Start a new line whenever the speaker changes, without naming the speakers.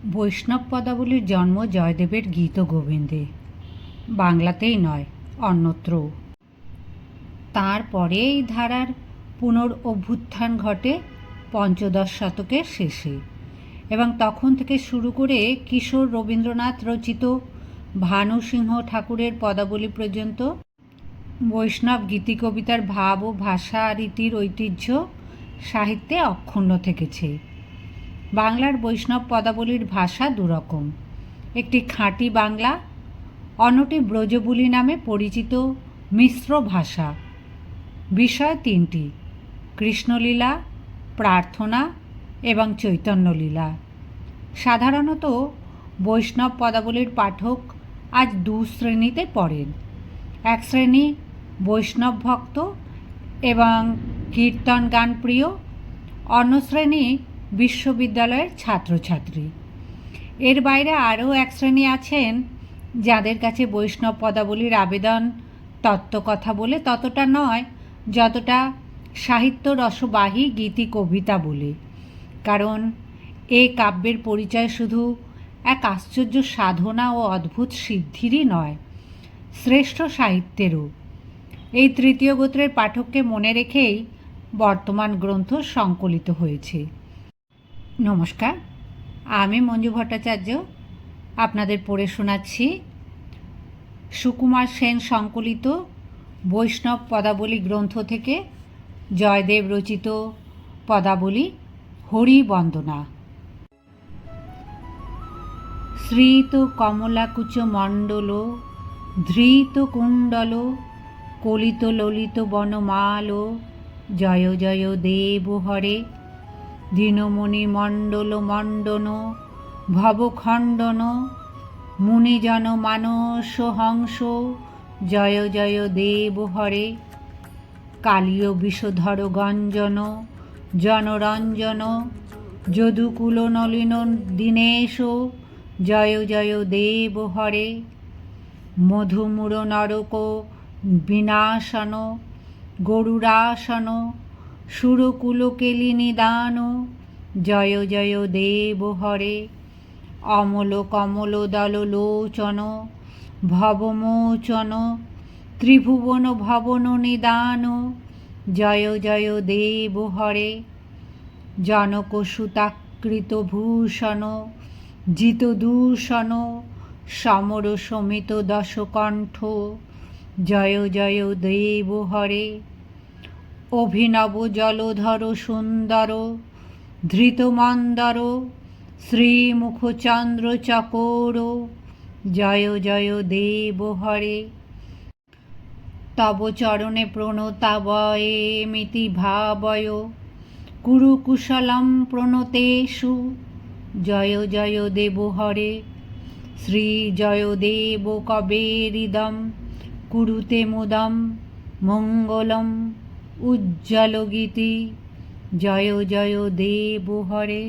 বৈষ্ণব পদাবলীর জন্ম জয়দেবের গীত গোবিন্দে, বাংলাতেই নয় অন্যত্রও। তারপরে এই ধারার পুনরঅভ্যুত্থান ঘটে পঞ্চদশ শতকের শেষে, এবং তখন থেকে শুরু করে কিশোর রবীন্দ্রনাথ রচিত ভানু সিংহ ঠাকুরের পদাবলী পর্যন্ত বৈষ্ণব গীতিকবিতার ভাব ও ভাষা রীতির ঐতিহ্য সাহিত্যে অক্ষুণ্ণ থেকেছে। বাংলার বৈষ্ণব পদাবলীর ভাষা দুরকম, একটি খাঁটি বাংলা, অন্যটি ব্রজবুলি নামে পরিচিত মিশ্র ভাষা। বিষয় তিনটি: কৃষ্ণলীলা, প্রার্থনা এবং চৈতন্যলীলা। সাধারণত বৈষ্ণব পদাবলীর পাঠক আজ দু শ্রেণীতে পড়েন। এক শ্রেণী বৈষ্ণব ভক্ত এবং কীর্তন গান প্রিয়, অন্য শ্রেণী বিশ্ববিদ্যালয়ের ছাত্রছাত্রী। এর বাইরে আরও এক শ্রেণী আছেন যাদের কাছে বৈষ্ণব পদাবলীর আবেদন তত্ত্বকথা বলে ততটা নয় যতটা সাহিত্য রসবাহী গীতি কবিতা বলে, কারণ এ কাব্যের পরিচয় শুধু এক আশ্চর্য সাধনা ও অদ্ভুত সিদ্ধিরই নয়, শ্রেষ্ঠ সাহিত্যেরও। এই তৃতীয় গোত্রের পাঠককে মনে রেখেই বর্তমান গ্রন্থ সংকলিত হয়েছে। নমস্কার, আমি মঞ্জু ভট্টাচার্য আপনাদের পড়ে শোনাচ্ছি সুকুমার সেন সংকলিত বৈষ্ণব পদাবলী গ্রন্থ থেকে জয়দেব রচিত পদাবলী হরি বন্দনা। শ্রীত কমলাকুচ মণ্ডল ধৃত কুণ্ডল কলিত ললিত বনমাল জয় জয় দেব হরে দীনমণি মণ্ডল মণ্ডন ভবখণ্ডন মুনিজন মানস হংস জয় জয় দেব হরে কালীয় বিষধর গঞ্জন জনরঞ্জন যদুকুল নলিন দীনেশ জয় জয় দেব হরে মধুমূর নরক বিনাশন গরুরাসন সুরকুল কেলি নিদান জয় জয় দেব হরে অমল কমল দল লোচন ভবমোচন ত্রিভুবন ভবন নিদান জয় জয় দেব হরে জনক সুতাকৃত ভূষণ জিত দূষণ সমর সমিত দশকণ্ঠ জয় জয় দেব হরে অভিনব জলধর সুন্দর ধৃতমন্দর শ্রীমুখচন্দ্র চকোর জয় জয় দেব হরে তব চরণে প্রণতাবয়ে মিতি ভাবয় কুরুকুশলম প্রণতেষু জয় জয় দেব হরে শ্রী জয় দেব কবেরিদম কুরুতে মুদম মঙ্গলম উজ্জ্বল গীতি জয় জয় দেব হরে।